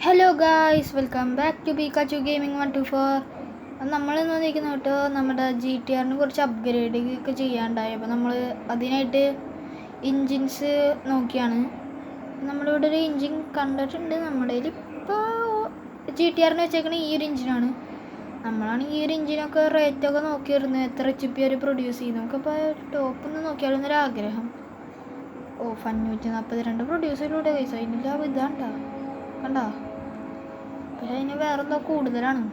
Hello guys, welcome back to Pikachu gaming 124. നമ്മളിന്ന് വന്നിരിക്കുന്ന കേട്ടോ നമ്മുടെ GTR കുറച്ച് അപ്ഗ്രേഡ് ഒക്കെ ചെയ്യാണ്ടായി. അപ്പോൾ നമ്മൾ അതിനായിട്ട് എൻജിൻസ് നോക്കിയാണ്. നമ്മളിവിടെ ഒരു എൻജിൻ കണ്ടിട്ടുണ്ട്. നമ്മുടെ കയ്യിൽ ഇപ്പോൾ GTR വെച്ചേക്കണ ഈ ഒരു എൻജിനാണ്. നമ്മളാണെങ്കിൽ ഈ ഒരു എൻജിനൊക്കെ റേറ്റൊക്കെ നോക്കിയിരുന്നു, എത്ര HP അവർ പ്രൊഡ്യൂസ് ചെയ്യും. നമുക്കപ്പോൾ ടോപ്പൊന്ന് നോക്കിയാലൊന്നൊരാഗ്രഹം. 542 പ്രൊഡ്യൂസ് ചെയ്തിലൂടെ കൈസ്. അതിൻ്റെ ഇതാണ്ടാ കണ്ടോ? പക്ഷേ അതിന് വേറെന്തോ കൂടുതലാണ്.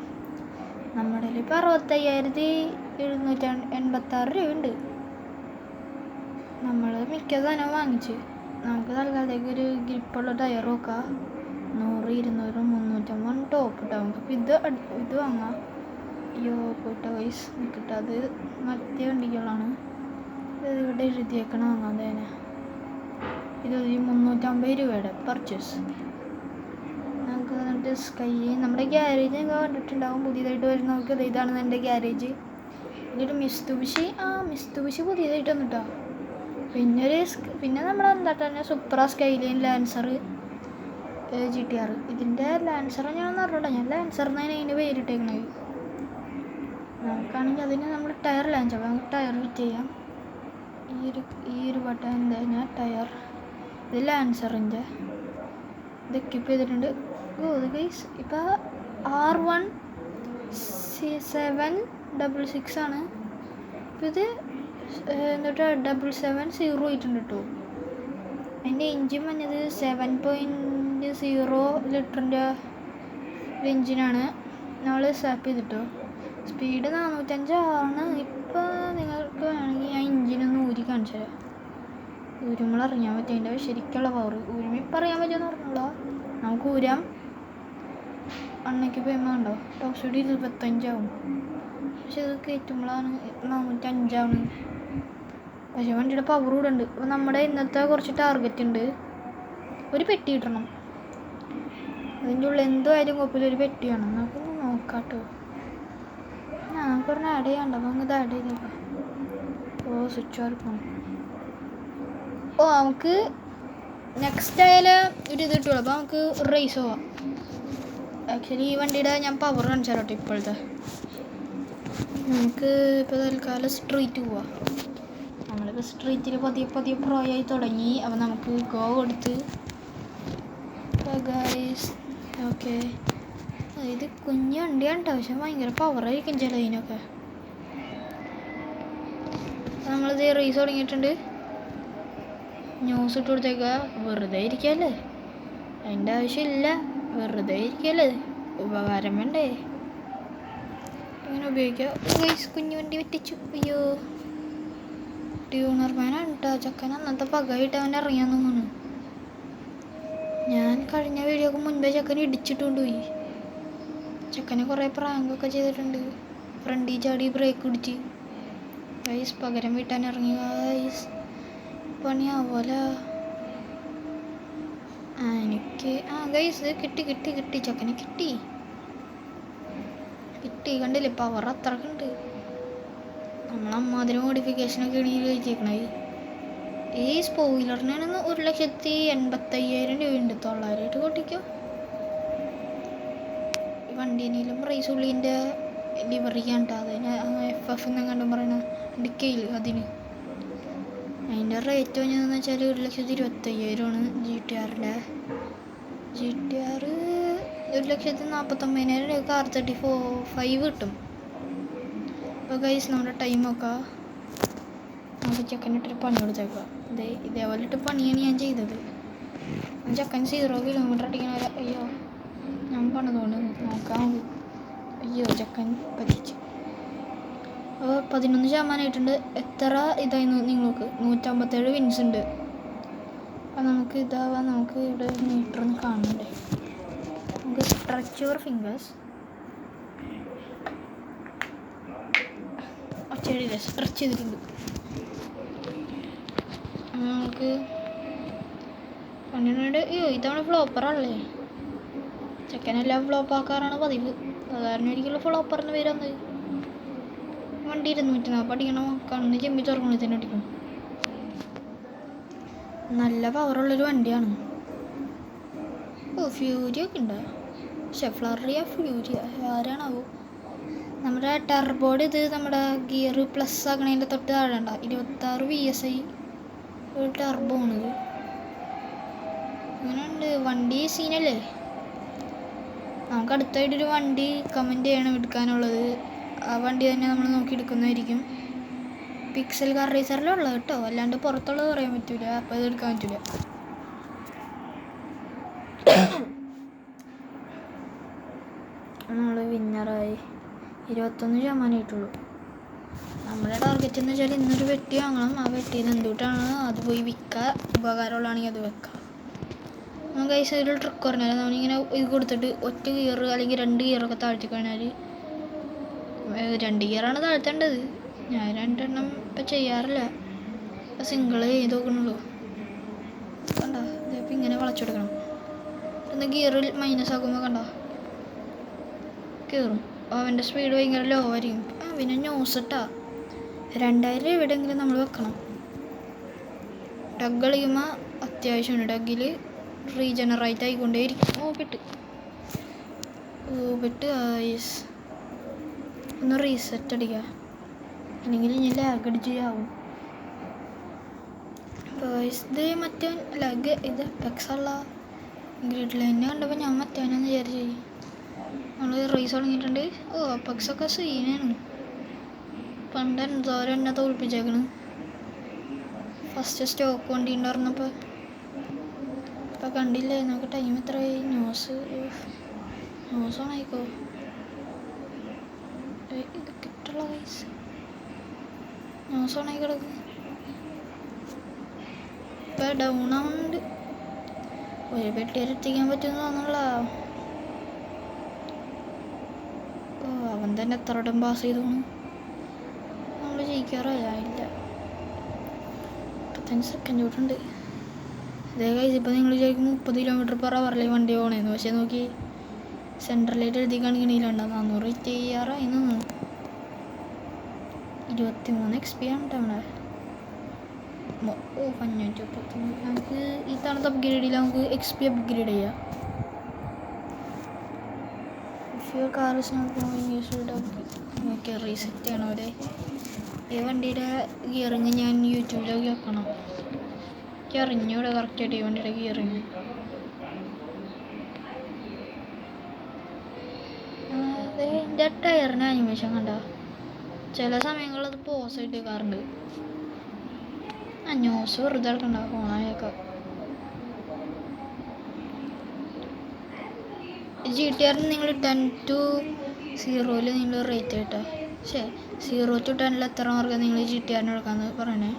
നമ്മുടെ ഇപ്പോൾ 65,786 രൂപയുണ്ട്. നമ്മൾ മിക്ക സാധനം വാങ്ങിച്ച് നമുക്ക് തൽക്കാലത്തേക്ക് ഒരു ഗ്രിപ്പുള്ള ടയർ നോക്കാം. 100, 200, 350 ടോപ്പ് ഇട്ടാൽ നമുക്കിപ്പോൾ ഇത് വാങ്ങാം. അയ്യോ പോയിട്ടോ വൈസ് നിൽക്കട്ടെ, അത് മറ്റേ വണ്ടികളാണ്. ഇവിടെ എഴുതിയേക്കണം വാങ്ങാൻ തന്നെ. ഇത് 350 രൂപയുടെ പർച്ചേസ്. നമുക്ക് എന്നിട്ട് സ്കൈ നമ്മുടെ ഗ്യാരേജ് നിങ്ങൾ കണ്ടിട്ടുണ്ടാവും, പുതിയതായിട്ട് വരുന്നവർക്ക് ഇതാണ് എൻ്റെ ഗ്യാരേജ്. എന്നിട്ട് മിസ്തുബിഷി പുതിയതായിട്ട് വന്നിട്ടോ. പിന്നെ നമ്മളെന്താ തന്നെ സുപ്ര, സ്കൈലൈൻ, ലാൻസർ, GTR. ഇതിൻ്റെ ലാൻസർ ഞാനൊന്നും അറിഞ്ഞിട്ടോ, ഞാൻ ലാൻസർ എന്നാണ് അതിൻ്റെ പേരിട്ടേക്കണത്. നമുക്കാണെങ്കിൽ അതിന് നമ്മൾ ടയർ ലാൻസ് അപ്പോൾ നമുക്ക് ടയർ ഫിറ്റ് ചെയ്യാം. ഈ ഒരു ബട്ടൺ എന്താ കഴിഞ്ഞാൽ ടയർ. ഇത് ലാൻസറിൻ്റെ ഇത് എക്യുപ്പ് ചെയ്തിട്ടുണ്ട്. ഗൈസ് ഇപ്പോൾ R1C766 ആണ്. ഇപ്പോൾ ഇത് എന്നിട്ട് 770 ആയിട്ടുണ്ട് കേട്ടോ. അതിൻ്റെ എൻജിൻ വന്നത് 7.0 ലിറ്ററിൻ്റെ എൻജിനാണ്. നമ്മൾ സ്വാപ്പ് ചെയ്തിട്ടോ. സ്പീഡ് 405 ആണ്. ഇപ്പോൾ നിങ്ങൾക്ക് വേണമെങ്കിൽ ഞാൻ എൻജിനൊന്ന് ഊരി കാണിച്ചു തരാം. ഊരുമ്പോൾ അറിയാൻ പറ്റും അതിൻ്റെ ശരിക്കുള്ള പവർ. ഊരുമ്പോൾ ഇപ്പം അറിയാൻ പറ്റുമെന്ന് പറഞ്ഞോളൂ. നമുക്ക് ഊരാം. അണ്ണയ്ക്ക് പോയപ്പോൾ ഉണ്ടോ ടോപ്പ് സ്പീഡ് 25 ആവും. പക്ഷെ ഇത് കയറ്റുമ്പോഴാണ് 405 ആണ്. പക്ഷേ വണ്ടിയുടെ പവർ കൂടെ ഉണ്ട്. അപ്പോൾ നമ്മുടെ ഇന്നത്തെ കുറച്ച് ടാർഗറ്റ് ഉണ്ട്. ഒരു പെട്ടി കിട്ടണം. അതിൻ്റെ ഉള്ളിൽ എന്തായാലും കുഴപ്പമില്ല, ഒരു പെട്ടി വേണം. നമുക്കൊന്ന് നോക്കാം കേട്ടോ. നമുക്ക് പറഞ്ഞാൽ ആഡ് ചെയ്യാണ്ട്. അപ്പോൾ നമുക്ക് ഇത് ആഡ് ചെയ്തേക്കാം. സ്വിച്ച് ഓർക്കണം. നമുക്ക് നെക്സ്റ്റ് ആയാലും ഒരു ഇത് കിട്ടുള്ളൂ. അപ്പോൾ നമുക്ക് റേസ് പോവാം. ആക്ച്വലി ഈ വണ്ടിയുടെ ഞാൻ പവർ കാണിച്ചാൽ കേട്ടോ. ഇപ്പോഴത്തെ നമുക്ക് ഇപ്പോൾ തൽക്കാലം സ്ട്രീറ്റ് പോവാം. നമ്മളിപ്പോൾ സ്ട്രീറ്റിൽ പതിയെ പ്രോ ആയി തുടങ്ങി. അപ്പോൾ നമുക്ക് ഗോ കൊടുത്ത് ഓക്കെ. ഇത് കുഞ്ഞു വണ്ടിയാണ് കേട്ടോ, പക്ഷെ ഭയങ്കര പവറായിരിക്കും ചിലതിനൊക്കെ. നമ്മളിത് റേസ് തുടങ്ങിയിട്ടുണ്ട്. ന്യൂസ് ഇട്ട് കൊടുത്തേക്ക. വെറുതെ ഇരിക്കല്ലേ, അതിൻ്റെ ആവശ്യമില്ല. വെറുതെ ഇരിക്കല്ലേ, ഉപകാരം വേണ്ടേ, ഇങ്ങനെ ഉപയോഗിക്കാം. കുഞ്ഞു വണ്ടി വെട്ടിച്ചു. അയ്യോ ട്യൂണർ മാനാണ് കേട്ടോ ചക്കൻ. അന്നത്തെ പകയിട്ട് അവൻ ഇറങ്ങിയാൻ തോന്നുന്നു. ഞാൻ കഴിഞ്ഞ വീഡിയോക്ക് മുൻപേ ചക്കനെ ഇടിച്ചിട്ട് കൊണ്ടുപോയി. ചക്കനെ കുറേ പ്രാങ്കൊക്കെ ചെയ്തിട്ടുണ്ട്. ഫ്രണ്ടിൽ ചാടി ബ്രേക്ക് പിടിച്ച് ഗൈസ് പകരം വീട്ടാൻ ഇറങ്ങി. ഗൈസ് പണിയാവോല എനിക്ക്. ഗൈസ് കിട്ടി ചക്കനെ കിട്ടി. കണ്ടില്ലേ, പവർ അത്രക്കുണ്ട്. നമ്മളമ്മാതിരി മോഡിഫിക്കേഷനൊക്കെ ആണെങ്കിൽ കഴിച്ചേക്കണത്. ഈ സ്പോയിലറിനാണ് 1,85,000 രൂപയുണ്ട്. 900 കൂട്ടിക്കോ. ഈ വണ്ടീനേലും റേസ് ഉള്ളിൻ്റെ ലിവറിയാണ് കേട്ടോ. അതിന് FF എന്നും കണ്ടും പറയണ ഡിക്കയിൽ അതിന് അതിൻ്റെ റേറ്റ് വന്നതെന്ന് വെച്ചാൽ 1,25,000 ആണ്. GTR 1,49,000 രൂപ R35 കിട്ടും. അപ്പോൾ ഗൈസ് നമ്മുടെ ടൈം നോക്കാം. നമുക്ക് ചെക്കനിട്ടൊരു പണി കൊടുത്തേക്കാം. ഇതേപോലെ ഇട്ട് പണിയാണ് ഞാൻ ചെയ്തത്. ചെക്കൻ 0 കിലോമീറ്റർ അടിക്കണ. അയ്യോ ഞാൻ പണിതുകൊണ്ട് നോക്കാം. അയ്യോ ചെക്കൻ പറ്റിച്ച്. അപ്പോൾ 11% ആയിട്ടുണ്ട്. എത്ര ഇതായി നിങ്ങൾക്ക് 157 വിൻസ് ഉണ്ട്. അപ്പം നമുക്ക് ഇതാവാൻ നമുക്ക് ഇവിടെ മീറ്ററൊന്ന് കാണണ്ടേ. നമുക്ക് സ്ട്രെച്ച് യുവർ ഫിംഗേഴ്സ്. ഒച്ചയില്ല, സ്ട്രെച്ച് ചെയ്തിട്ടുണ്ട്. നമുക്ക് 12. അയ്യോ ഇതവണ ഫ്ലോപ്പറല്ലേ. ചെക്കനെല്ലാം ഫ്ലോപ്പ് ആക്കാറാണ് പതിവ്. സാധാരണ ഒരിക്കലും ഫ്ലോപ്പറിന് പേര് വന്നത്. വണ്ടി 240 അടിക്കണം. കണ്ണ് ചെമ്മി തുറക്കണത്തിന് അടിക്കണം. നല്ല പവറുള്ളൊരു വണ്ടിയാണ്. ഓ ഫ്യൂരി ഒക്കെ ഉണ്ടോ? പക്ഷെ ഫ്ലറിയ ഫ്യൂരിയ ആരാണാവോ? നമ്മുടെ ടർബോഡ് ഇത് നമ്മുടെ ഗിയർ പ്ലസ് ആക്കണതിൻ്റെ തൊട്ട് താഴെ ഉണ്ടോ 26 PSI ഒരു ടർബോ ആണിത്. അങ്ങനെയുണ്ട്. വണ്ടി സീനല്ലേ. നമുക്ക് അടുത്തായിട്ടൊരു വണ്ടി കമൻറ്റ് ചെയ്യണം എടുക്കാനുള്ളത്. ആ വണ്ടി തന്നെ നമ്മൾ നോക്കി എടുക്കുന്നതായിരിക്കും. പിക്സൽ കാർ റേസറിലുള്ളത് കേട്ടോ, അല്ലാണ്ട് പുറത്തുള്ളത് പറയാൻ പറ്റില്ല. അപ്പോൾ ഇത് എടുക്കാൻ പറ്റില്ല. നമ്മൾ വിന്നറായി 21% ആയിട്ടുള്ളൂ. നമ്മുടെ ടാർഗറ്റ് എന്ന് വെച്ചാൽ ഇന്നൊരു വെട്ടി വാങ്ങണം. ആ വെട്ടിയിൽ എന്തുകൊണ്ടാണ് അത് പോയി വിൽക്കുക, ഉപകാരമുള്ളതാണെങ്കിൽ അത് വെക്കാം. നമുക്ക് ഈ സൈഡിൽ ട്രിക്ക് പറഞ്ഞാൽ നമ്മളിങ്ങനെ ഇത് കൊടുത്തിട്ട് ഒറ്റ ഗിയർ അല്ലെങ്കിൽ 2 ഗിയറൊക്കെ താഴ്ത്തി കഴിഞ്ഞാൽ 2 ഗിയറാണ് താഴ്ത്തേണ്ടത്. ഞാൻ 2 എണ്ണം ഇപ്പം ചെയ്യാറില്ല. ഇപ്പം സിംഗിൾ ചെയ്ത് നോക്കണുള്ളൂ. കണ്ട ഇതിപ്പോൾ ഇങ്ങനെ വളച്ചെടുക്കണം. എന്നാൽ ഗിയറിൽ മൈനസ് ആക്കുമ്പോൾ കണ്ട കയറും. അവൻ്റെ സ്പീഡ് ഭയങ്കര ലോ ആയിരിക്കും. പിന്നെ ന്യൂസ് ഇട്ടാ 2000 എവിടെയെങ്കിലും നമ്മൾ വെക്കണം. ഡഗ് കളിക്കുമ്പോൾ അത്യാവശ്യമാണ്. ഡഗ്ഗിൽ റീജനറേറ്റ് ആയിക്കൊണ്ടേയിരിക്കും. കിട്ട് ഐസ് ഒന്ന് റീസെറ്റ് അടിക്കുക, അല്ലെങ്കിൽ ഇനി ലാഗ് അടിച്ച് ആവും. ഇത് മറ്റേ ലാഗ് ഇത് എക്സുള്ള ഗ്രിഡ് ലൈനെ കണ്ടപ്പോൾ ഞാൻ മറ്റവനെന്ന് വിചാരിച്ചു. നമ്മൾ റേസ് തുടങ്ങിയിട്ടുണ്ട്. അപ്പെക്സൊക്കെ സീനാണ്. പണ്ട് എന്തോരം എന്നെ തോൽപ്പിച്ചേക്കണ്. ഫസ്റ്റ് സ്റ്റോക്ക് വണ്ടി ഉണ്ടായിരുന്നപ്പോൾ. ഇപ്പം കണ്ടില്ലേ നമുക്ക് ടൈം എത്രയായി? ന്യൂസ് ഓണായിക്കോ. ഇത് കിട്ടുള്ള വയസ്സ് ന്യൂസ് ഓണായി കിടക്കും. ഇപ്പം ഡൗൺ ആവുന്നുണ്ട്. ഒരു പെട്ടിയിലെത്തിക്കാൻ പറ്റുമെന്ന് തോന്നുന്നില്ല. അവൻ തന്നെ എത്ര ഇടം പാസ് ചെയ്തു. നമ്മൾ ജയിക്കാറായില്ല. 25 സെക്കൻഡ് തൊട്ടുണ്ട്. അതേ കഴിച്ച് ഇപ്പം നിങ്ങൾ വിചാരിക്കും 30 km/h വണ്ടി പോകണേന്ന്. പക്ഷേ നോക്കി സെൻട്രലായിട്ട് എഴുതി കാണിക്കണില്ല. 400 ചെയ്യാറായി നിന്നു. 23 XP ആണ് നമ്മുടെ. 530. നമുക്ക് ഈ തവണത്തെ അപ്ഗ്രേഡ് ചെയ്യില്ല. നമുക്ക് XP അപ്ഗ്രേഡ് ചെയ്യാം. കാർ ഓക്കെ റീസെറ്റ് ചെയ്യണം. അവരെ ഈ വണ്ടിയുടെ ഗിയറിങ് ഞാൻ യൂട്യൂബിലൊക്കെ വെക്കണം. എനിക്ക് അറിഞ്ഞൂടെ കറക്റ്റായിട്ട് ഈ വണ്ടിയുടെ ഗിയറിങ്. എൻ്റെ ടയറിന് അനിമേഷൻ കണ്ട ചില സമയങ്ങളിൽ അത് പോസായിട്ട് വെക്കാറുണ്ട്. ന്യൂസ് വെറുതെ എടുക്കണ്ട, ഫോണായേക്കാം. GTR നിങ്ങൾ 10 to 0 നിങ്ങൾ റേറ്റ് ആയിട്ടാ. 0 to 10 എത്ര മാർക്ക് നിങ്ങൾ GTR എടുക്കാന്ന് പറയണേ.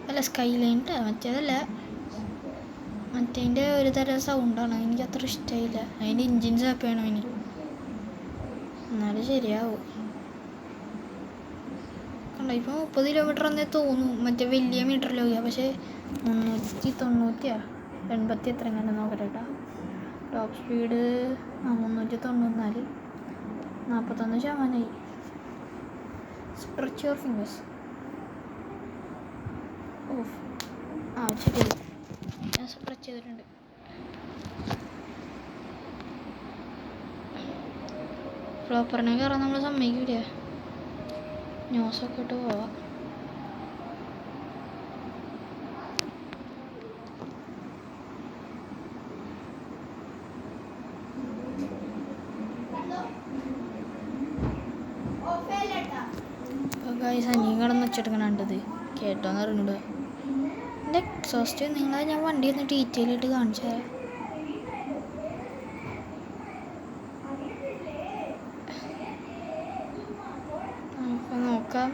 അല്ല സ്കൈ ലൈൻ മറ്റേതല്ല. മറ്റേതിൻ്റെ ഒരു തരം സൗണ്ടാണ്, എനിക്ക് അത്ര ഇഷ്ടമായില്ല. അതിൻ്റെ എൻജിൻ സാപ്പ് ചെയ്യണം ഇനി, എന്നാലും ശരിയാവും. കണ്ട ഇപ്പോൾ 30 km എന്നേ തോന്നും മറ്റേ വലിയ മീറ്ററിലൊക്കെ. പക്ഷേ 390 എത്ര എങ്ങനെ നോക്കട്ടെ കേട്ടോ. Top speed 394, 41%. Stretch your fingers of. ശരി, ഞാൻ സ്ട്രെച്ച് ചെയ്തിട്ടുണ്ട്. ഫ്ലോപ്പറിനെ കയറാൻ നമ്മൾ സമ്മതിക്കില്ല. ന്യൂസൊക്കെ ഇട്ട് പോവാം. അനിയും കിടന്ന് വെച്ചെടുക്കണത് കേട്ടോന്ന് അറിഞ്ഞൂടെ. എൻ്റെ എക്സോസ്റ്റ് നിങ്ങളെ ഞാൻ വണ്ടി ഒന്ന് ഡീറ്റെയിൽ ആയിട്ട് കാണിച്ചു തരാം. നമുക്ക് നോക്കാം.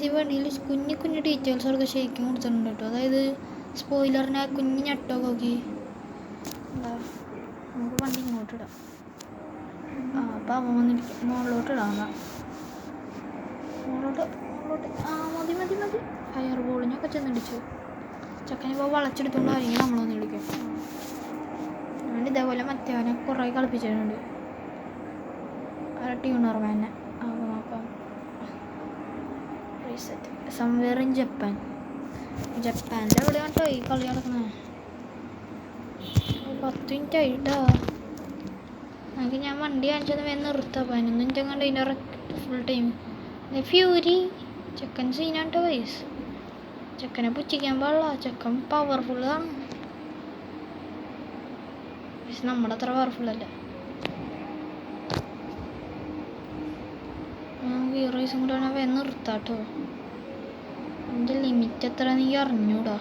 ഈ വണ്ടിയിൽ കുഞ്ഞു കുഞ്ഞു ഡീറ്റെയിൽസൊക്കെ ശരിക്കും കൊടുത്തിട്ടുണ്ട് കേട്ടോ. അതായത് സ്പോയിലറിനെ കുഞ്ഞു ഞെട്ടൊക്കെ നോക്കി. എന്താ നമുക്ക് വണ്ടി ഇങ്ങോട്ട് ഇടാം. അപ്പം അവൻ വന്നിരിക്കും. മുകളിലോട്ട് ഇടാം. മുകളിലോട്ട് മതി. ഫയർ ബോളിനൊക്കെ ചെന്നിടിച്ചു. ചക്കനിപ്പോൾ വളച്ചെടുത്തുകൊണ്ടായിരിക്കും നമ്മളൊന്ന് ഇടിക്കും. അതുകൊണ്ട് ഇതേപോലെ മറ്റവനെ കുറേ കളിപ്പിച്ചിട്ടുണ്ട്. ട്യൂണർമാനെ. അപ്പോൾ നോക്കാം. Reset somewhere in Japan. ജപ്പാൻ്റെ എവിടെയാണ് കേട്ടോ ഈ കളി നടക്കുന്നത്. 10 മിനിറ്റ് ആയിട്ടോ. എനിക്ക് ഞാൻ വണ്ടി കാണിച്ചത് വേഗം നിർത്താം. 11 മിനിറ്റ് കണ്ട് അതിൻ്റെ ഫുൾ ടൈം. ഫ്യൂരി ചെക്കൻ സീനാട്ടോ വയസ്സ്. ചെക്കനെ പുച്ഛിക്കാൻ പാടില്ല, ചെക്കൻ പവർഫുള്ളാണ്. പക്ഷെ നമ്മുടെ അത്ര പവർഫുള്ളല്ല. ഹീറോയിസും കൂടെ ആണ് വേഗം നിർത്താട്ടോ. എൻ്റെ ലിമിറ്റ് എത്ര നീ അറിഞ്ഞൂടാ.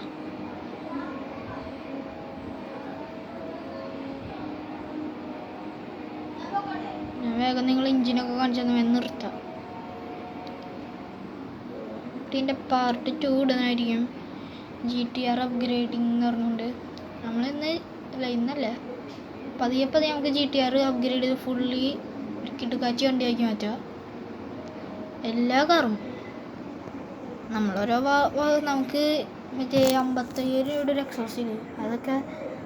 ഞാൻ വേഗം നിങ്ങൾ എഞ്ചിനൊക്കെ കാണിച്ചെന്ന് വേഗം നിർത്താം. ഇതിൻ്റെ പാർട്ട് 2 ഇടുന്നതായിരിക്കും. GTR അപ്ഗ്രേഡിങ് എന്ന് പറഞ്ഞുകൊണ്ട് ഇന്നല്ല പതിയെ നമുക്ക് GTR അപ്ഗ്രേഡ് ചെയ്ത് ഫുള്ളി കിട്ടുകാച്ചി വണ്ടിയാക്കി മാറ്റുക. എല്ലാ കാറും നമ്മളോരോ നമുക്ക് മറ്റേ 55,000 രൂപയുടെ ഒരു എക്സോസിൽ അതൊക്കെ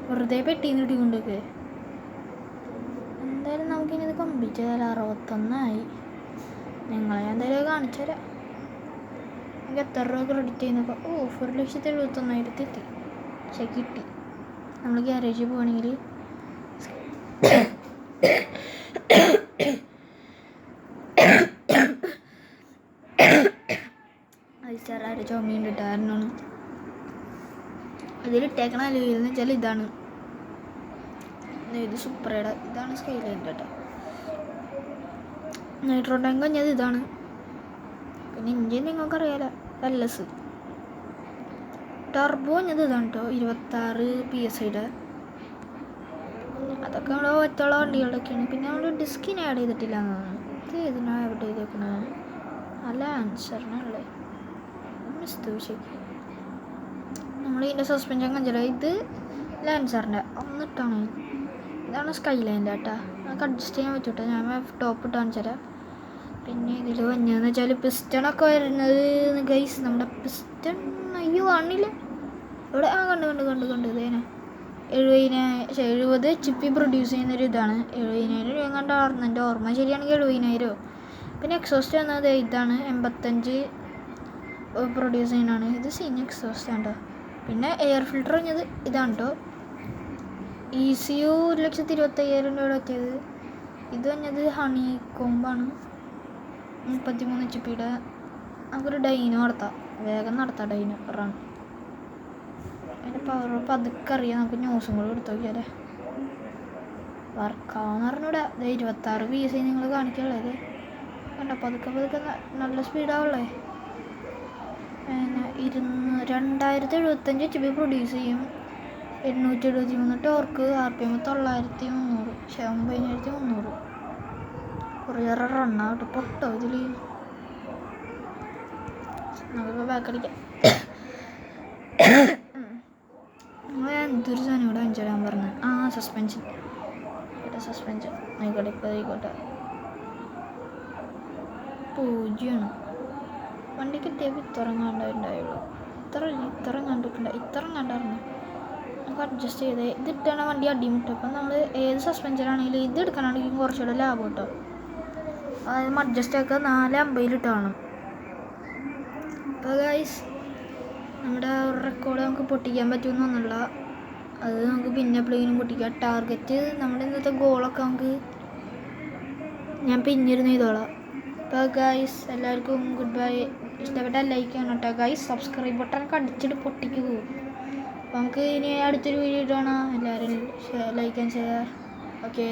വെറുതെ പെട്ടിന്ന് ഇട്ടിക്കൊണ്ടൊക്കെ. എന്തായാലും നമുക്കിനി ഇത് കംപ്ലീറ്റ് ചെയ്താൽ 61 നിങ്ങളെ ഞാൻ എന്തായാലും കാണിച്ചു തരാം. എനിക്ക് എത്ര രൂപ ക്രെഡിറ്റ് ചെയ്യുന്നപ്പോൾ 1,71,000 എത്തി. പക്ഷെ കിട്ടി. നമ്മൾ ഗ്യാരേജിൽ പോകണമെങ്കിൽ ഐസ്റ്റാറായിട്ട് ചുമയുണ്ട് ഇട്ടാരനാണ്. ഇതിലിട്ടേക്കണ അലുവെന്ന് വെച്ചാൽ ഇതാണ്. ഇത് സൂപ്പറേടെ ഇതാണ് സ്കൈലൈൻ്റെ കേട്ടോ. നൈട്രോ ടാങ്ക് കഴിഞ്ഞത് ഇതാണ്. പിന്നെ ഇഞ്ചിൻ നിങ്ങൾക്കറിയാലോ LS. ടർബോ കഴിഞ്ഞത് ഇതാണ് കേട്ടോ. 26 PSIയുടെ. അതൊക്കെ നമ്മുടെ ഒറ്റയുള്ള വണ്ടികളുടെയൊക്കെയാണ്. പിന്നെ നമ്മൾ ഡിസ്കിന് ആഡ് ചെയ്തിട്ടില്ല എന്നാണ്. ഇത് ഇതിനാണ് ആഡ് ചെയ്തേക്കുന്നത്. അല്ല ആൻസറിനുള്ളത് നമ്മൾ ഇതിൻ്റെ സസ്പെൻഷൻ കഞ്ചറ. ഇത് ലാൻസറിൻ്റെ ഒന്നിട്ടാണ്. ഇതാണ് സ്കൈലൈൻ്റെ കേട്ടോ. നമുക്ക് അഡ്ജസ്റ്റ് ചെയ്യാൻ പറ്റും കേട്ടോ. ഞാൻ ടോപ്പ് ഇട്ട് കാണിച്ചു തരാം. പിന്നെ ഇതിൽ വന്നതെന്ന് വെച്ചാൽ പിസ്റ്റണൊക്കെ വരുന്നത് ഗൈസ്. നമ്മുടെ പിസ്റ്റൺ അയ്യോ കാണില്ല ഇവിടെ. കണ്ട് ഇതേനെ 70 HP പ്രൊഡ്യൂസ് ചെയ്യുന്നൊരു ഇതാണ്. 70,000 രൂപ കണ്ടായിരുന്നു എൻ്റെ ഓർമ്മ ശരിയാണെങ്കിൽ 70,000. പിന്നെ എക്സോസ്റ്റ് വന്നത് ഇതാണ് 85 പ്രൊഡ്യൂസ് ചെയ്യുന്നതാണ്. ഇത് സീൻ എക്സോസ്റ്റ് ആണ് കേട്ടോ. പിന്നെ എയർ ഫിൽറ്റർ കഴിഞ്ഞത് ഇതാണ് കേട്ടോ. ECU 1,25,000 രൂപയുടെ പറ്റിയത്. ഇത് കഴിഞ്ഞത് ഹണി കോമ്പാണ് 33 HP. നമുക്കൊരു ഡൈനോ നടത്താം. വേഗം നടത്താം ഡൈനോ റൺ. അതിൻ്റെ പവർ പതുക്കെ അറിയാം. നമുക്ക് ന്യൂസും കൂടെ എടുത്തു നോക്കിയാലേ വർക്കാവെന്ന് പറഞ്ഞൂടാ. 26 PSI നിങ്ങൾ കാണിക്കുള്ളേ. ഇത് കണ്ട പതുക്കെ നല്ല സ്പീഡാവുള്ളേ. പിന്നെ 2,075 HP പ്രൊഡ്യൂസ് ചെയ്യും. 873 ടോർക്ക്. RPM 9,300. 9,300. കുറേയേറെ റണ്ണാവട്ടെ. പൊട്ടോ ഇതിൽ. നമുക്കിപ്പോൾ ബാക്കടിക്കാം. എന്തൊരു സാധനം ഇവിടെ അഞ്ചിടാൻ പറഞ്ഞത്. സസ്പെൻഷൻ ആയിക്കോട്ടെ. ഇപ്പോൾ ആയിക്കോട്ടെ. 0 വണ്ടി കിട്ടിയപ്പോൾ ഇത്രയും കണ്ടുണ്ടായുള്ളൂ. ഇത്രയും കണ്ടിട്ടുണ്ട്. നമുക്ക് അഡ്ജസ്റ്റ് ചെയ്തേ. ഇതിട്ടാണ് വണ്ടി അടിമുട്ടും. അപ്പം നമ്മൾ ഏത് സസ്പെൻഷനാണെങ്കിലും ഇത് എടുക്കാനാണെങ്കിൽ കുറച്ചുകൂടെ ലാഭം കിട്ടും. അതായത് അഡ്ജസ്റ്റ് ആക്കുക 450 കാണും. അപ്പോൾ ഗൈസ് നമ്മുടെ റെക്കോർഡ് നമുക്ക് പൊട്ടിക്കാൻ പറ്റുമെന്നൊന്നുമില്ല. അത് നമുക്ക് പിന്നെ എപ്പോഴെങ്കിലും പൊട്ടിക്കാം. ടാർഗറ്റ് നമ്മുടെ ഇന്നത്തെ ഗോളൊക്കെ നമുക്ക് ഞാൻ പിന്നിരുന്ന് ചെയ്തോളാം. അപ്പോൾ ഗൈസ് എല്ലാവർക്കും ഗുഡ് ബൈ. ഇഷ്ടപ്പെട്ടാൽ ലൈക്ക് ചെയ്യണം കേട്ടോ ഗൈസ്. സബ്സ്ക്രൈബ് ബട്ടൺ അടിച്ചിട്ട് പൊട്ടിക്കുക. അപ്പോൾ നമുക്ക് ഇനി അടുത്തൊരു വീഡിയോ ഇട്ടാണ്. എല്ലാവരും ലൈക്ക് ആൻഡ് ഷെയർ. ഓക്കെ.